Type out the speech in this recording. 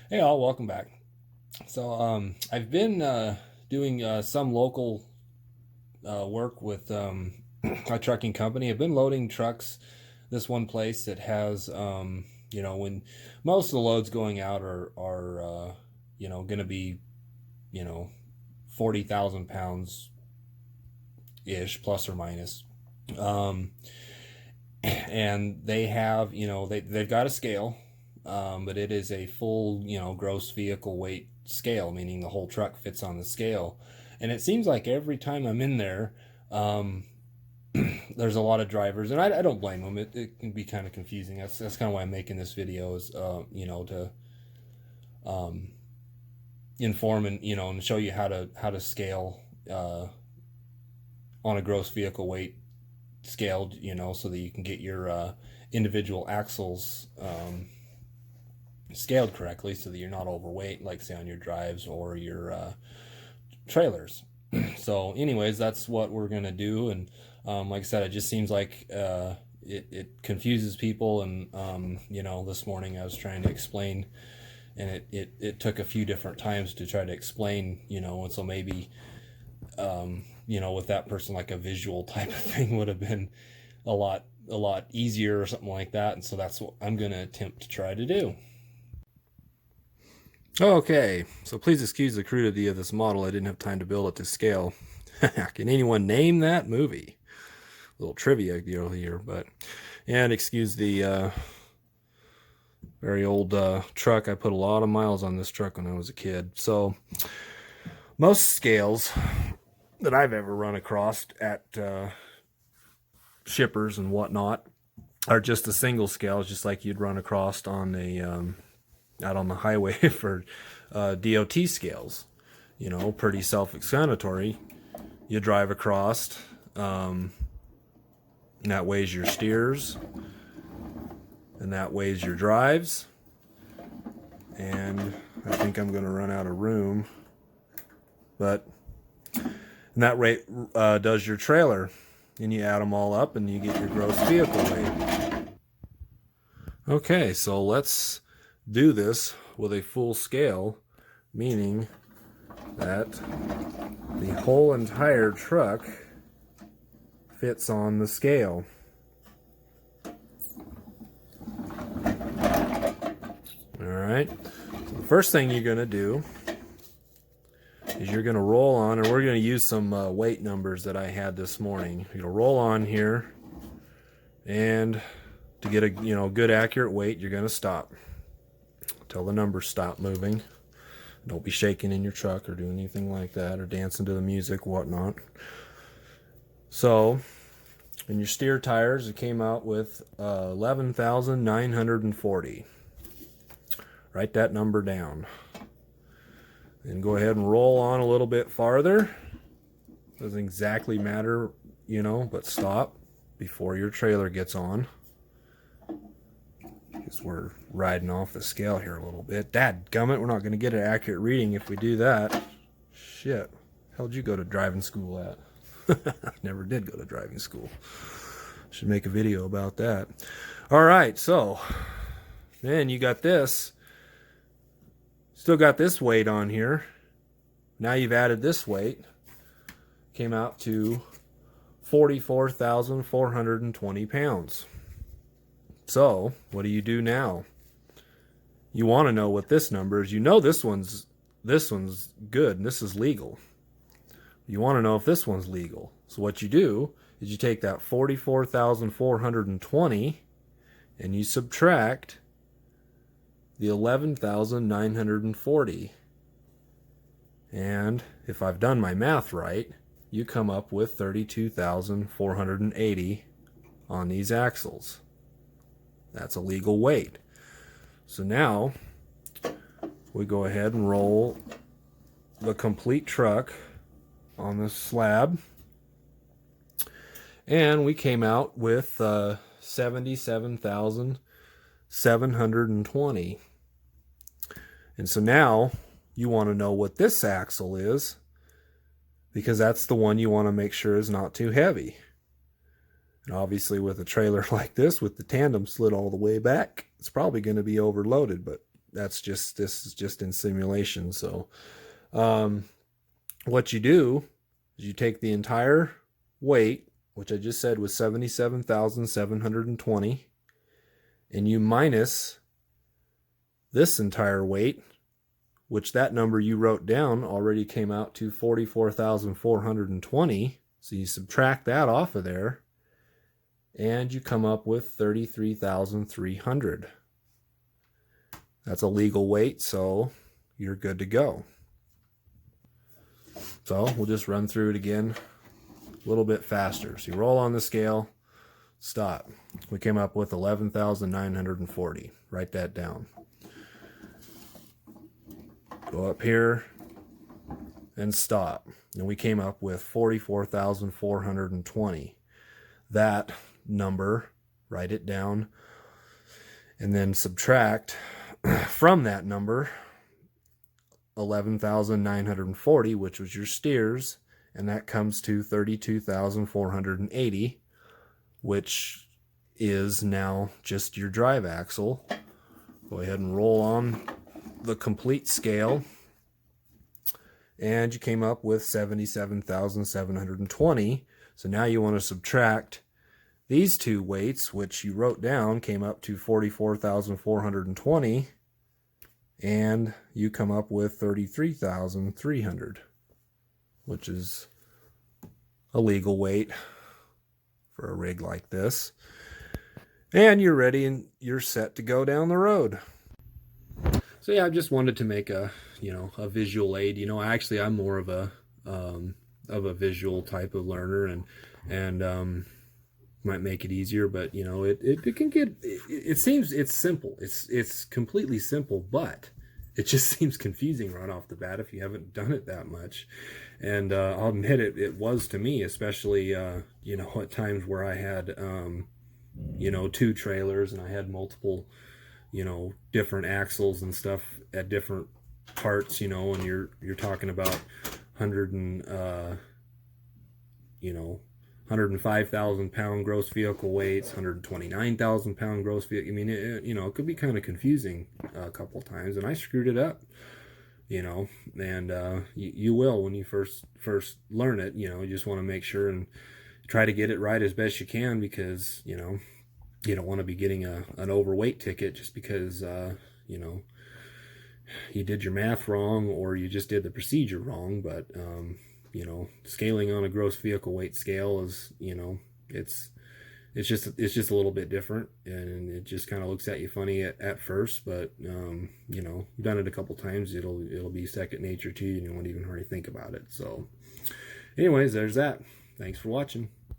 Hey all, welcome back. So I've been doing some local work with a trucking company. I've been loading trucks. This one place that has when most of the loads going out are going to be you know 40,000 pounds ish plus or minus. Um, and they have they've got a scale, but it is a full gross vehicle weight scale, meaning the whole truck fits on the scale. And it seems like every time I'm in there, um, there's a lot of drivers, and I don't blame them. It can be kind of confusing. That's kind of why I'm making this video is to um, inform and show you how to scale on a gross vehicle weight scaled, so that you can get your individual axles scaled correctly, so that you're not overweight, like say on your drives or your trailers. So, anyways, that's what we're gonna do, and like I said, it just seems like it confuses people, and this morning I was trying to explain, and it took a few different times to try to explain, and so maybe with that person, like a visual type of thing would have been a lot easier or something like that. And so that's what I'm going to attempt to try to do. Okay, so please excuse the crudity of this model. I didn't have time to build it to scale. Can anyone name that movie? A little trivia deal here, and excuse the very old truck. I put a lot of miles on this truck when I was a kid. So most scales that I've ever run across at shippers and whatnot are just a single scale, just like you'd run across on a out on the highway for DOT scales. Pretty self-explanatory. You drive across, and that weighs your steers, and that weighs your drives. And I think I'm going to run out of room, but and that rate does your trailer, and you add them all up and you get your gross vehicle weight. Okay, so let's do this with a full scale, meaning that the whole entire truck fits on the scale. Alright, so the first thing you're going to do is you're going to roll on, and we're going to use some weight numbers that I had this morning. You're going to roll on here, and to get a good accurate weight, you're going to stop until the numbers stop moving. Don't be shaking in your truck or doing anything like that, or dancing to the music, whatnot. So, in your steer tires, it came out with 11,940. Write that number down. And go ahead and roll on a little bit farther. Doesn't exactly matter, but stop before your trailer gets on. Because we're riding off the scale here a little bit. Dadgummit, we're not going to get an accurate reading if we do that. Shit. How'd you go to driving school at? Never did go to driving school. Should make a video about that. Alright, so then you got this. Still got this weight on here. Now you've added this weight. Came out to 44,420 pounds. So, what do you do now? You want to know what this number is. This one's good and this is legal. You want to know if this one's legal. So what you do is you take that 44,420 and you subtract the 11,940. And if I've done my math right, you come up with 32,480 on these axles. That's a legal weight. So now we go ahead and roll the complete truck on this slab, and we came out with 77,720. And so now you want to know what this axle is, because that's the one you want to make sure is not too heavy. And obviously with a trailer like this, with the tandem slid all the way back, it's probably going to be overloaded, but this is just in simulation. So what you do is you take the entire weight, which I just said was 77,720, and you minus this entire weight, which that number you wrote down already came out to 44,420. So you subtract that off of there, and you come up with 33,300. That's a legal weight, so you're good to go. So we'll just run through it again a little bit faster. So you roll on the scale, stop. We came up with 11,940. Write that down. Go up here and stop. And we came up with 44,420. That number, write it down, and then subtract from that number 11,940, which was your steers, and that comes to 32,480, which is now just your drive axle. Go ahead and roll on the complete scale, and you came up with 77,720. So now you want to subtract these two weights, which you wrote down, came up to 44,420, and you come up with 33,300, which is a legal weight for a rig like this. And you're ready and you're set to go down the road. So yeah, I just wanted to make a visual aid. I'm more of a visual type of learner, and might make it easier, but it can get, it seems it's simple. It's completely simple, but it just seems confusing right off the bat if you haven't done it that much. And I'll admit it was to me, especially at times where I had two trailers and I had multiple different axles and stuff at different parts, and you're talking about 105,000 pound gross vehicle weights, 129,000 pound gross vehicle. I mean, it could be kind of confusing a couple times, and I screwed it up, and you will when you first learn it. You just want to make sure and try to get it right as best you can, because you don't want to be getting an overweight ticket just because you did your math wrong or you just did the procedure wrong. But scaling on a gross vehicle weight scale is, it's just a little bit different, and it just kind of looks at you funny at first, but you've done it a couple times, it'll be second nature to you, and you won't even hardly think about it. So anyways, there's that. Thanks for watching.